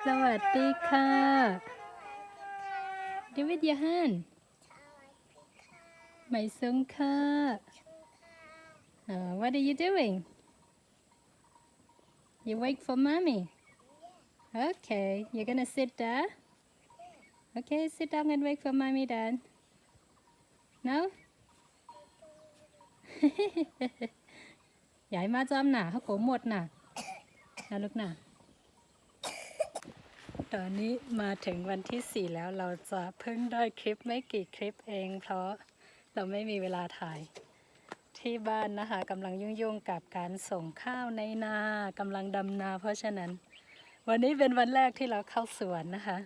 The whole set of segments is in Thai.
สวัสดีค่ะ Do with your hand ไม่ซุงค่ะ What are you doing? You wait for mommy? Okay, you're gonna sit there? Okay, sit down and wait for mommy then. No? ใหญ่มาจอมหนาเขาโกหมดหนานะลูกหนาตอนนี้มาถึงวันที่4แล้วเราจะเพิ่งได้คลิปไม่กี่คลิปเองเพราะเราไม่มีเวลาถ่ายที่บ้านนะคะกำลังยุ่งๆกับการส่งข้าวในนากำลังดำนาเพราะฉะนั้นวันนี้เป็นวันแรกที่เราเข้าสวนนะคะ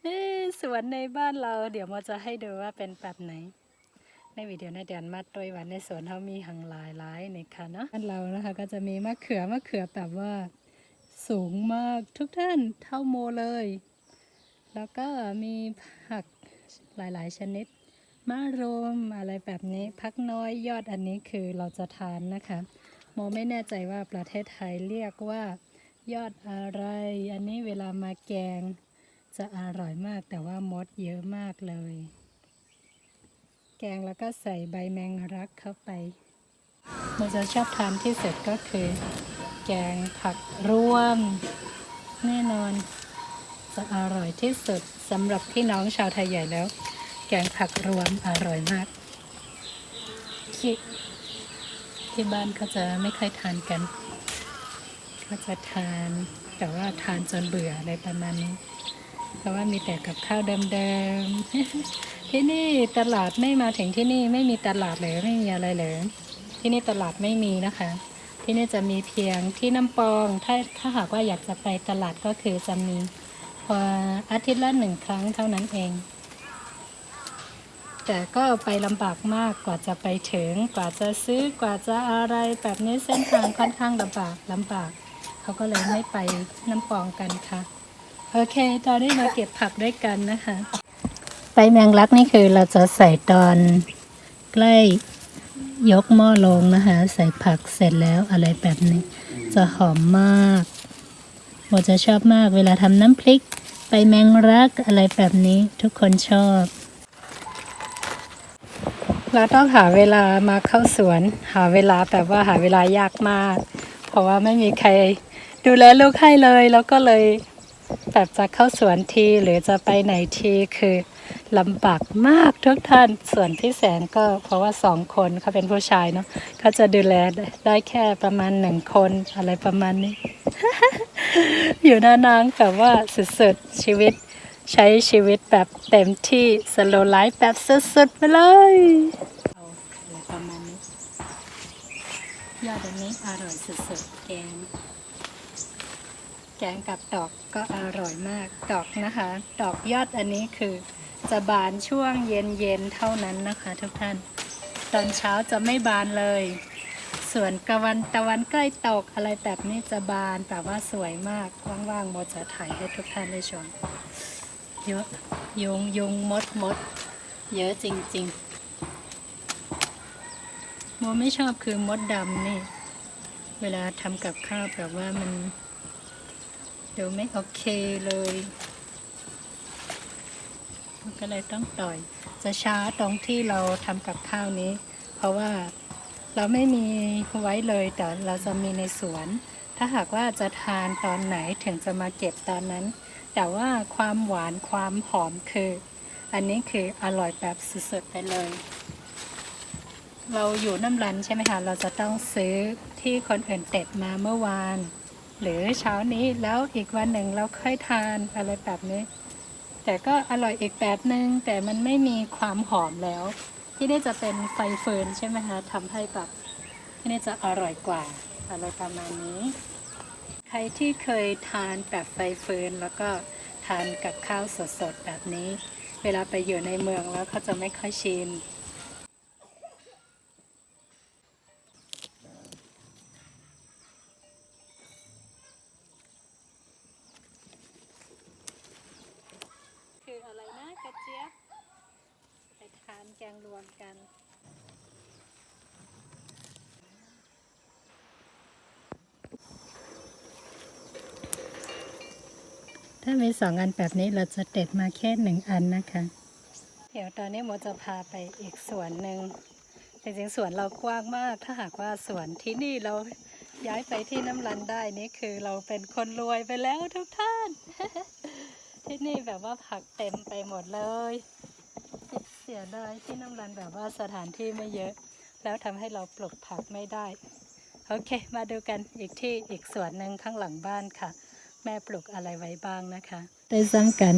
นี่สวนในบ้านเราเดี๋ยวมาจะให้ดูว่าเป็นแบบไหนในวิดีโอในเดือนมัดโดยวันในสวนเขามีหังหลายๆนะคะเนาะบ้านเรานะคะก็จะมีมะเขือแบบว่าสูงมากทุกท่านเท่าโมเลยแล้วก็มีผักหลายๆชนิดมะรุมอะไรแบบนี้พักน้อยยอดอันนี้คือเราจะทานนะคะโมไม่แน่ใจว่าประเทศไทยเรียกว่ายอดอะไรอันนี้เวลามาแกงจะอร่อยมากแต่ว่ามดเยอะมากเลยแกงแล้วก็ใส่ใบแมงลักเข้าไปโมจะชอบทานที่สุดก็คือแกงผักรวมแน่นอนจะอร่อยที่สุดสำหรับพี่น้องชาวไทยใหญ่แล้วแกงผักรวมอร่อยมากที่บ้านเขาจะไม่ค่อยทานกันเขาจะทานแต่ว่าทานจนเบื่ออะไรประมาณนี้เพราะว่ามีแต่กับข้าวเดิมๆที่นี่ตลาดไม่มาถึงที่นี่ไม่มีตลาดเลยไม่มีอะไรเลยที่นี่ตลาดไม่มีนะคะที่นี่จะมีเพียงที่น้ำปองถ้าหากว่าอยากจะไปตลาดก็คือจะมีอาทิตย์ละ1 ครั้งเท่านั้นเองแต่ก็ไปลำบากมากกว่าจะไปถึงกว่าจะซื้อกว่าจะอะไรแบบนี้เส้นทางค่อนข้างลำบากเขาก็เลยไม่ไปน้ำปองกันค่ะโอเคตอนนี้มาเก็บผักด้วยกันนะคะใบแมงลักนี่คือเราจะใส่ตอนใกล้ยกหม้อลงนะคะใส่ผักเสร็จแล้วอะไรแบบนี้จะหอมมากโมจะชอบมากเวลาทำน้ำพริกใบแมงลักอะไรแบบนี้ทุกคนชอบเราต้องหาเวลามาเข้าสวนหาเวลาแบบว่าหาเวลายากมากเพราะว่าไม่มีใครดูแลลูกให้เลยแล้วก็เลยแบบจะเข้าสวนทีหรือจะไปไหนทีคือลำบากมากทุกท่านส่วนพี่แสนก็เพราะว่า2 คนเขาเป็นผู้ชายเนาะเขาจะดูแลได้แค่ประมาณ1 คนอะไรประมาณนี้ อยู่นานๆแบบว่าสุดๆชีวิตใช้ชีวิตแบบเต็มที่สโลว์ไลฟ์แบบสุดๆไปเลยอะไรประมาณนี้ยอดอันนี้อร่อยสุดๆแกงกับดอกก็อร่อยมากดอกนะคะดอกยอดอันนี้คือจะบานช่วงเย็นๆเท่านั้นนะคะทุกท่านตอนเช้าจะไม่บานเลยส่วนตะวันใกล้ตกอะไรแบบนี้จะบานแต่ว่าสวยมากว่างๆโมจะถ่ายให้ทุกท่านได้ชมเยอะยุงมดเยอะจริงๆโมไม่ชอบคือมดดำนี่เวลาทำกับข้าวแบบว่ามันดูไม่โอเคเลยก็เลยต้องต่อยจะช้าตรงที่เราทำกับข้าวนี้เพราะว่าเราไม่มีไว้เลยแต่เราจะมีในสวนถ้าหากว่าจะทานตอนไหนถึงจะมาเก็บตอนนั้นแต่ว่าความหวานความหอมคืออันนี้คืออร่อยแบบสุดๆไปเลยเราอยู่น้ำรันใช่ไหมคะเราจะต้องซื้อที่คนอื่นเด็ดมาเมื่อวานหรือเช้านี้แล้วอีกวันหนึ่งเราค่อยทานอะไรแบบนี้แต่ก็อร่อยอีกแบบนึงแต่มันไม่มีความหอมแล้วที่นี่จะเป็นไฟเฟิร์นใช่ไหมคะทำให้แบบที่นี่จะอร่อยกว่าอะไรประมาณนี้ใครที่เคยทานแบบไฟเฟิร์นแล้วก็ทานกับข้าวสดๆแบบนี้เวลาไปอยู่ในเมืองแล้วเขาจะไม่ค่อยชินคืออะไรนะกระเจี๊ยบไปทานแกงรวมกันถ้า ามี2 อันแบบนี้เราจะเด็ดมาแค่1 อันนะคะเดี๋ยวตอนนี้โมจะพาไปอีกสวนหนึ่งจริงๆสวนเรากว้างมากถ้าหากว่าสวนที่นี่เราย้ายไปที่น้ำรันได้นี่คือเราเป็นคนรวยไปแล้วทุกท่าน ที่นี่แบบว่าผักเต็มไปหมดเลยเสียดายที่น้ำรันแบบว่าสถานที่ไม่เยอะแล้วทำให้เราปลูกผักไม่ได้โอเคมาดูกันอีกสวนหนึ่งข้างหลังบ้านค่ะแม่ปลูกอะไรไว้บ้างนะคะได้ซ้ำกัน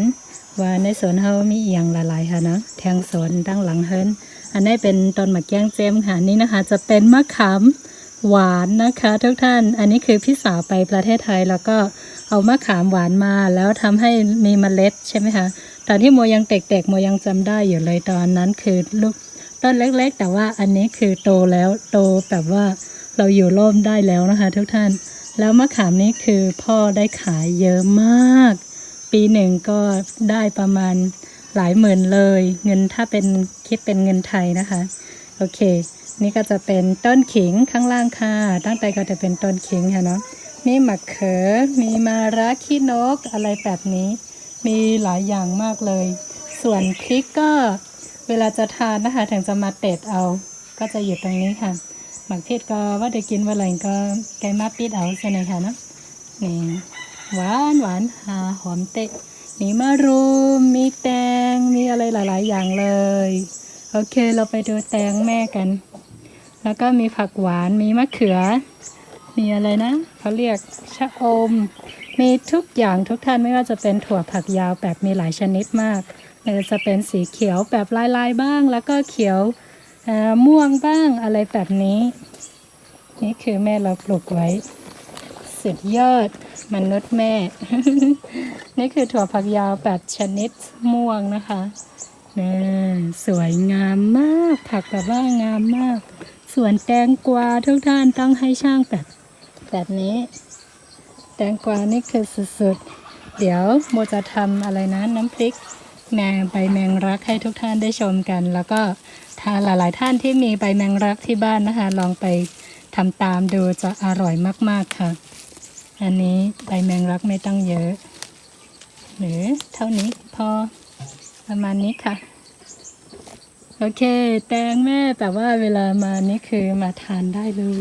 ว่าในสวนเฮามีเอียงหลายๆค่ะเนาะแทงสวนด้านหลังเฮิรนอันนี้เป็นต้นมะแก้งเจมค่ะนี่นะคะจะเป็นมะขามหวานนะคะทุกท่านอันนี้คือพี่สาวไปประเทศไทยแล้วก็เอามะขามหวานมาแล้วทำให้มีเมล็ดใช่ไหมคะตอนที่โมยังเด็กๆโมยังจำได้อยู่เลยตอนนั้นคือลูกต้นเล็กๆแต่ว่าอันนี้คือโตแล้วโตแบบว่าเราอยู่ร่มได้แล้วนะคะทุกท่านแล้วมะขามนี้คือพ่อได้ขายเยอะมากปีหนึ่งก็ได้ประมาณหลายหมื่นเลยเงินถ้าเป็นคิดเป็นเงินไทยนะคะโอเคนี่ก็จะเป็นต้นขิงข้างล่างค่ะตั้งแต่ก็จะเป็นต้นขิงค่ะเนาะมีมะเขือมีมะระขี้นกอะไรแบบนี้มีหลายอย่างมากเลยส่วนพริกก็เวลาจะทานนะคะถึงจะมาเด็ดเอาก็จะอยู่ตรงนี้ค่ะหมักพริกก็ว่าได้กินว่าอะไรก็แกมาปิดเอาใช่ไหมคะเนาะนี่หวานหอมเตะมีมะรุมมีแตงมีอะไรหลายๆอย่างเลยโอเคเราไปดูแตงแม่กันแล้วก็มีผักหวานมีมะเขือมีอะไรนะเขาเรียกชะอมมีทุกอย่างทุกท่านไม่ว่าจะเป็นถั่วผักยาวแบบมีหลายชนิดมากจะเป็นสีเขียวแบบลายๆบ้างแล้วก็เขียวม่วงบ้างอะไรแบบนี้นี่คือแม่เราปลูกไว้สุดยอดมนุษย์แม่ นี่คือถั่วผักยาว8 ชนิดม่วงนะคะนี่สวยงามมากผักแบบว่างามมากส่วนแตงกวาทุกท่านต้องให้ช่างแบบนี้แตงกวานี่คือสุดๆเดี๋ยวโมจะทำอะไรนะน้ำพริกใบแมงลักให้ทุกท่านได้ชมกันแล้วก็ถ้าหลายๆท่านที่มีใบแมงลักที่บ้านนะคะลองไปทำตามดูจะอร่อยมากๆค่ะอันนี้ใบแมงลักไม่ต้องเยอะหรือเท่านี้พอประมาณนี้ค่ะโอเคแตงแม่แต่ว่าเวลามานี่คือมาทานได้เลย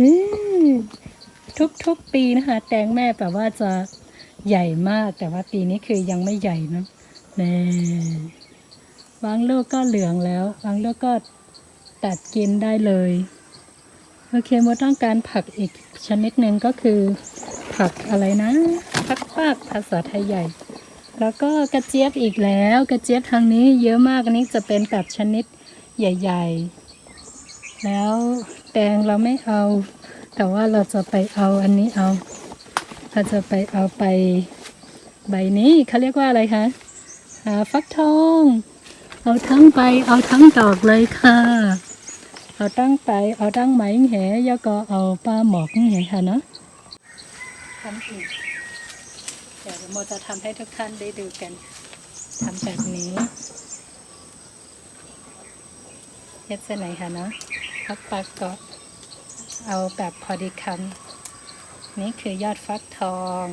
นี่ทุกปีนะคะแตงแม่แบบว่าจะใหญ่มากแต่ว่าปีนี้คือยังไม่ใหญ่เนาะนี่บางลูกก็เหลืองแล้วบางลูกก็ตัดกินได้เลยโอเคโมต้องการผักอีกชนิดหนึ่งก็คือผักอะไรนะผักปากภาษาไทยใหญ่แล้วก็กระเจี๊ยบอีกแล้วกระเจี๊ยบทางนี้เยอะมากอันนี้จะเป็นแบบชนิดใหญ่ๆแล้วแตงเราไม่เอาแต่ว่าเราจะไปเอาอันนี้เอาเราจะไปเอาไปใบนี้เขาเรียกว่าอะไรคะฟักทองเอาทั้งใบเอาทั้งดอกเลยค่ะเอาตั้งไปเอาตั้งไหมแหแล้วก็เอาปลาหมอกแหค่ะเนาะทำอีกเดี๋ยวโมจะทำให้ทุกท่านได้ดูกันทำแบบนี้เย็ดเส้นไหนค่ะเนาะฟักปลาก็เอาแบบพอดีคำนี่คือยอดฟักทอง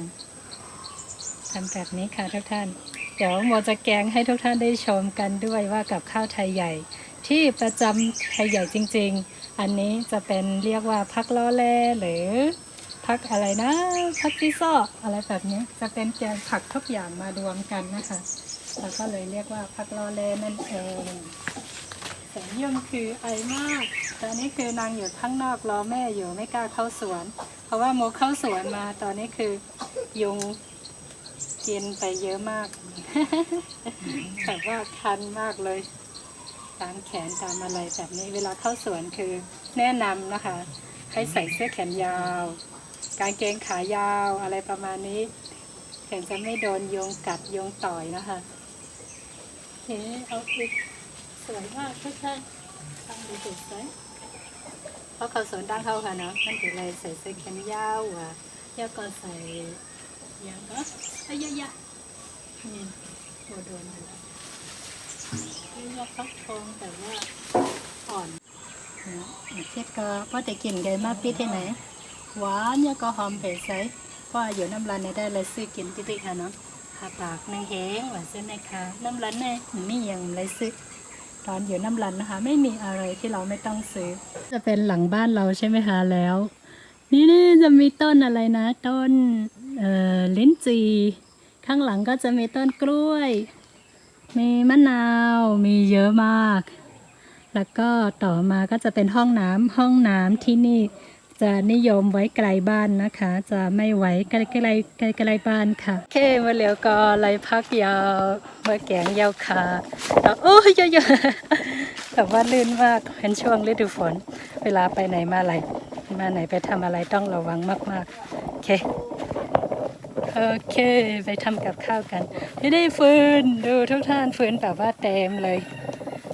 ทำแบบนี้ค่ะทุกท่านเดี๋ยวโมจะแกงให้ทุกท่านได้ชมกันด้วยว่ากับข้าวไทยใหญ่ที่ประจำไทยใหญ่จริงๆอันนี้จะเป็นเรียกว่าพักล้อแลหรือพักอะไรนะพักที่ซอกอะไรแบบนี้จะเป็นแกงผักทุกอย่างมารวมกันนะคะแล้วก็เลยเรียกว่าพักล้อแลนั่นเองแสงยมคือไอมากตอนนี้คือนางอยู่ข้างนอกรอแม่อยู่ไม่กล้าเข้าสวนเพราะว่าโมเข้าสวนมาตอนนี้คือยุงกินไปเยอะมาก แบบว่าคันมากเลยตามแขนตามอะไรแบบนี้เวลาเข้าสวนคือแนะนำนะคะให้ใส่เสื้อแขนยาวกางเกงขายาวอะไรประมาณนี้ถึงจะไม่โดนยุงกัดยุงต่อยนะคะโอเคเอาอีกสวยมากทุกท่านทำดีสุดเลยเพราะเขาสวนตั้งเข้าค่ะเนาะนั่นคืออะไรใส่เสื้อแขนยาวอ่ะแล้วก็ใส่อย่างก็เยอะๆนี่โดนเลยนี่ยอดฟักทองแต่ว่าอ่อนนะเช็ดก็พอจะกินกันมาปีที่ไหนหวานแล้วก็หอมเผ็ดใส่เพราะอยู่น้ำร้านในได้เลยซื้อกินติ๊กๆค่ะเนาะห ผ่าปากนางแห้งว่าเส้นนะคะน้ำร้อนเนี่ยไม่ยังไรซื้อตอนอยู่น้ำร้อนนะคะไม่มีอะไรที่เราไม่ต้องซื้อจะเป็นหลังบ้านเราใช่ไหมคะแล้วนี่จะมีต้นอะไรนะต้นลิ้นจี่ข้างหลังก็จะมีต้นกล้วยมีมะนาวมีเยอะมากแล้วก็ต่อมาก็จะเป็นห้องน้ำที่นี่จะนิยมไว้ไกลบ้านนะคะจะไม่ไว้ใกล้บ้านค่ะโอเคมาเหลียวก็ไรพักยาวมาแกงยาวขาแล้วโอ้ยเยอะๆแต่ว่าลื่นมากเป็นช่วงฤดูฝนเวลาไปไหนมาไหนไปทำอะไรต้องระวังมากๆโอเคไปทำกับข้าวกันไม่ได้ฟืนดูทุกท่านฟืนแบบว่าเต็มเลย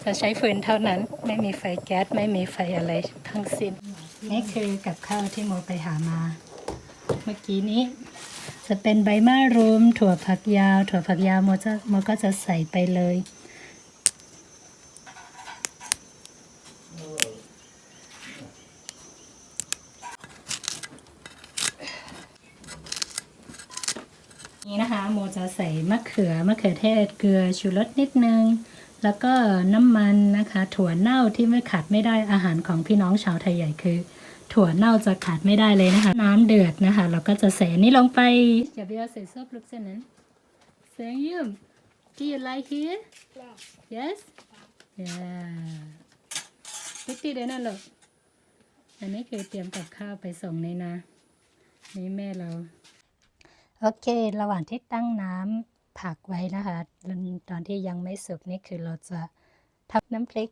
จะใช้ฟืนเท่านั้นไม่มีไฟแก๊สไม่มีไฟอะไรทั้งสิ้นนี่คือกับข้าวที่โมไปหามาเมื่อกี้นี้จะเป็นใบมะรุมถั่วฝักยาวโมก็จะใส่ไปเลยนี่นะคะโมจะใส่มะเขือเทศเกลือชูรสนิดนึงแล้วก็น้ำมันนะคะถั่วเน่าที่ไม่ขาดไม่ได้อาหารของพี่น้องชาวไทยใหญ่คือถั่วเน่าจะขาดไม่ได้เลยนะคะน้ำเดือดนะคะเราก็จะใส่อันนี้ลงไปอย่าไปใส่ซอสลูกเส้นนั้นเสียงยืม Do you like here? Yes? Yeah ติ๊กเลยนะลูกอันนี้คือเตรียมกับข้าวไปส่งในนะนี่แม่เราโอเคระหว่างที่ตั้งน้ำผักไว้นะคะตอนที่ยังไม่สุกนี่คือเราจะทำน้ำพริก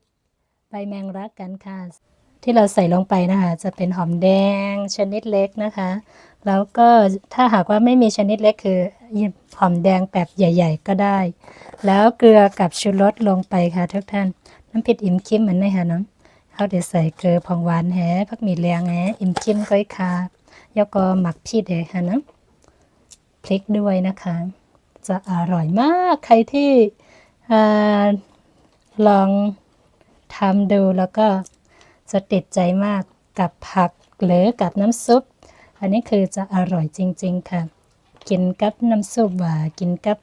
ใบแมงลักกันค่ะที่เราใส่ลงไปนะคะจะเป็นหอมแดงชนิดเล็กนะคะแล้วก็ถ้าหากว่าไม่มีชนิดเล็กคือหอมแดงแบบใหญ่ๆก็ได้แล้วเกลือกับชูรสลงไปค่ะทุกท่านน้ำพริกอิ่มคิมเหมือนในค่ะน้องเขาเดี๋ยวใส่เกลือผงหวานแหผักมีแรงแหอิ่มคิมก้อยค่ะแล้วก็หมักพริกเลยค่ะน้องพริกด้วยนะคะจะอร่อยมากใครที่ลองทำดูแล้วก็จะติดใจมากกับผักหรือกับน้ำซุปอันนี้คือจะอร่อยจริงๆค่ะกินกับน้ำซุปว่ากินกับ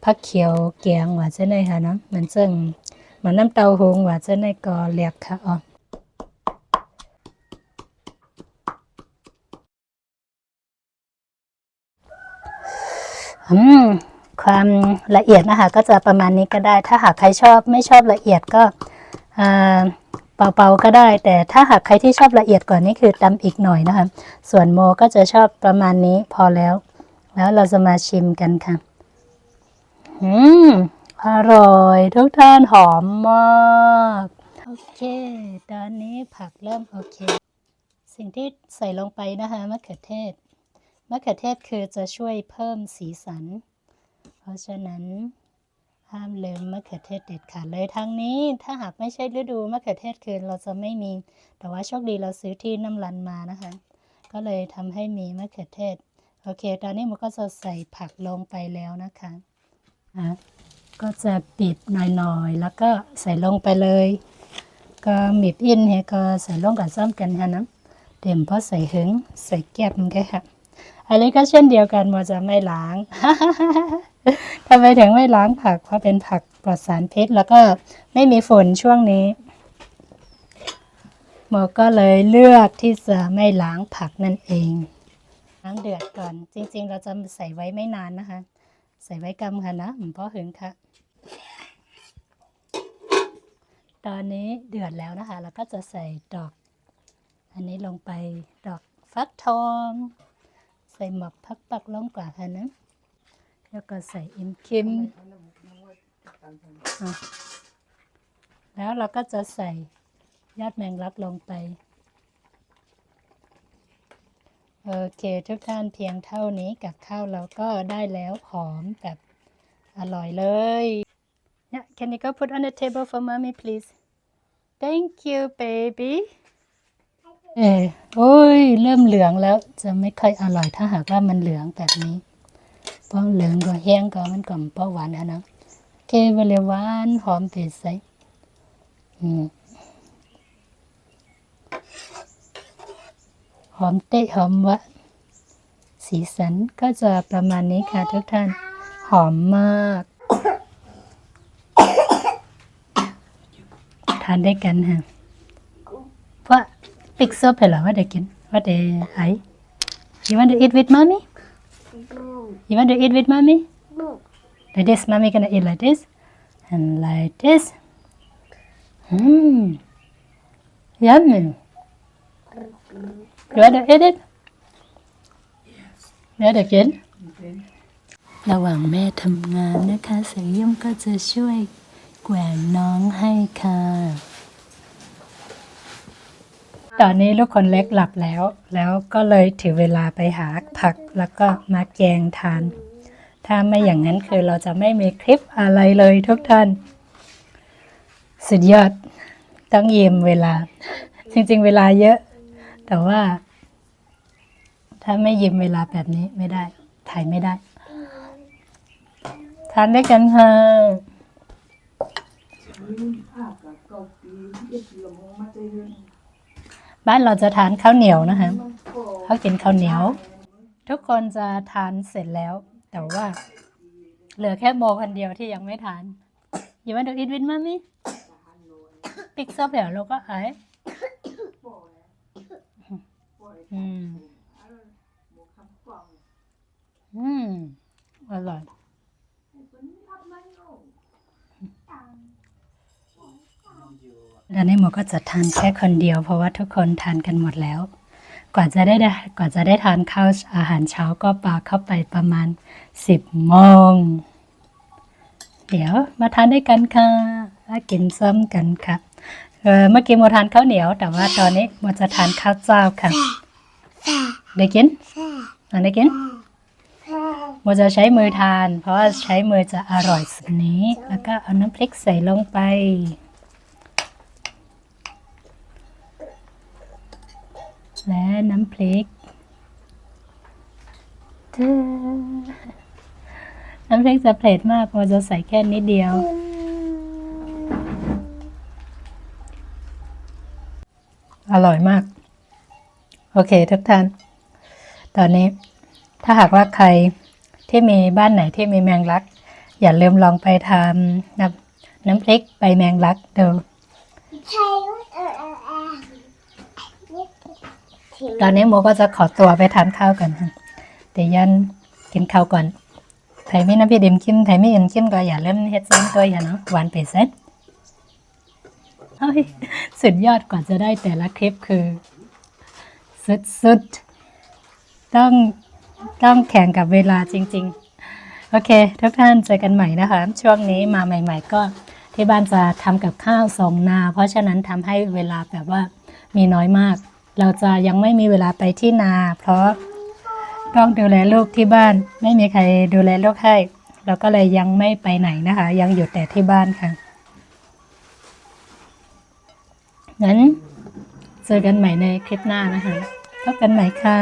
ผักเขียวแกงว่าจะได้ค่ะเนาะมันซึ่งเหมือนน้ำเต้าหู้ว่าจะได้ก็เรียกค่ะอ๋อความละเอียดนะคะก็จะประมาณนี้ก็ได้ถ้าหากใครไม่ชอบละเอียดก็เบาๆก็ได้แต่ถ้าหากใครที่ชอบละเอียดกว่านี้คือตำอีกหน่อยนะคะส่วนโมก็จะชอบประมาณนี้พอแล้วเราจะมาชิมกันค่ะอร่อยทุกท่านหอมมากโอเคตอนนี้ผักเริ่มโอเคสิ่งที่ใส่ลงไปนะคะมะเขือเทศคือจะช่วยเพิ่มสีสันเพราะฉะนั้นห้ามลืมมะเขือเทศเด็ดขาดเลยทางนี้ถ้าหากไม่ใช่ฤดูมะเขือเทศคือเราจะไม่มีแต่ว่าโชคดีเราซื้อที่น้ำรันมานะคะก็เลยทำให้มีมะเขือเทศโอเคตอนนี้มันก็จะใส่ผักลงไปแล้วนะคะก็จะปิดหน่อยๆแล้วก็ใส่ลงไปเลยก็มีบอินให้ก็ใส่ลงกับซ้ำกันค่ะนะเต็มเพราะใส่หึงใส่แก้บมันก็ค่ะอันนี้ก็เช่นเดียวกันโมจะไม่ล้าง ทำไมถึงไม่ล้างผักเพราะเป็นผักปลอดสารพิษแล้วก็ไม่มีฝนช่วงนี้โมก็เลยเลือกที่จะไม่ล้างผักนั่นเองล้างเดือดก่อนจริงๆเราจะใส่ไว้ไม่นานนะคะใส่ไว้กำค่ะนะเพราะหึงค่ะตอนนี้เดือดแล้วนะคะเราก็จะใส่ดอกอันนี้ลงไปดอกฟักทองใส่หมกพักปักลงกว่าค่ะนะแล้วก็ใส่อิมคิมแล้วเราก็จะใส่ยอดแมงลักลงไปโอเคทุกท่านเพียงเท่านี้กับข้าวเราก็ได้แล้วหอมแบบอร่อยเลย Yeah, can you go put on the table for mommy please Thank you baby โอ้ยเริ่มเหลืองแล้วจะไม่ค่อยอร่อยถ้าหากว่ามันเหลืองแบบนี้เพราะเหลืองก็แห้งก็มันก็เพราะหวานนะโอเคเวลาหวานหอมเผ็ดใส่หอมเตะหอมวะสีสันก็จะประมาณนี้ค่ะทุกท่านห หอมมากทานได้กันฮะเพราะปิกซุปเหรอว่าเด็กกินว่าเด็กไอ You want to eat with mommy You want to eat with mommy Like this mommy gonna eat like this and like this Yummy You want to eat it แล้วเด็กกินระหว่างแม่ทำงานนะคะเสียยมก็จะช่วยแกว่งน้องให้ค่ะตอนนี้ลูกคนเล็กหลับแล้วก็เลยถือเวลาไปหาผักแล้วก็มาแกงทานถ้าไม่อย่างนั้นคือเราจะไม่มีคลิปอะไรเลยทุกท่านสุดยอดต้องยืมเวลาจริงๆเวลาเยอะแต่ว่าถ้าไม่ยืมเวลาแบบนี้ไม่ได้ถ่ายไม่ได้ทานด้วยกันค่ะบ้านเราจะทานข้าวเหนียวนะคะเขากินข้าวเหนียวทุกคนจะทานเสร็จแล้วแต่ว่าเหลือแค่โมคนเดียวที่ยังไม่ทาน You want to eat with mommy ปิกซอบเดี๋ยวเราก็ไออร่อยตอนนี้โมก็จะทานแค่คนเดียวเพราะว่าทุกคนทานกันหมดแล้วกว่าจะได้ทานข้าวอาหารเช้าก็ปาเข้าไปประมาณ10 โมงเดี๋ยวมาทานด้วยกันค่ะมากินซ้ำกันค่ะเมื่อกี้โมทานข้าวเหนียวแต่ว่าตอนนี้โมจะทานข้าวเจ้าค่ะได้กินได้กินโมจะใช้มือทานเพราะว่าใช้มือจะอร่อยสุดนี้แล้วก็เอาน้ำพริกใส่ลงไปและน้ำพริกน้ำพริกจะเผ็ดมากโมจะใส่แค่นิดเดียวอร่อยมากโอเคทุกท่านตอนนี้ถ้าหากว่าใครที่มีบ้านไหนที่มีแมงลักอย่าลืมลองไปทำน้ำพริกใบแมงลักดูตอนนี้โมก็จะขอตัวไปทานข้าวกันเดี๋ยวยันกินข้าวก่อนไทยไม่น้ำพี่ดิมคิมไทยไม่ยันคิมก็อย่าลืมเฮ็ดซ้ำตัวอย่าเนาะหวานไปเซ็ตสุดยอดกว่าจะได้แต่ละคลิปคือสุดต้องแข่งกับเวลาจริงๆโอเคทุกท่านเจอกันใหม่นะคะช่วงนี้มาใหม่ๆก็ที่บ้านจะทำกับข้าวส่งนาเพราะฉะนั้นทำให้เวลาแบบว่ามีน้อยมากเราจะยังไม่มีเวลาไปที่นาเพราะต้องดูแลลูกที่บ้านไม่มีใครดูแลลูกให้เราก็เลยยังไม่ไปไหนนะคะยังอยู่แต่ที่บ้านค่ะงั้นเจอกันใหม่ในคลิปหน้านะคะพบกันใหม่ค่ะ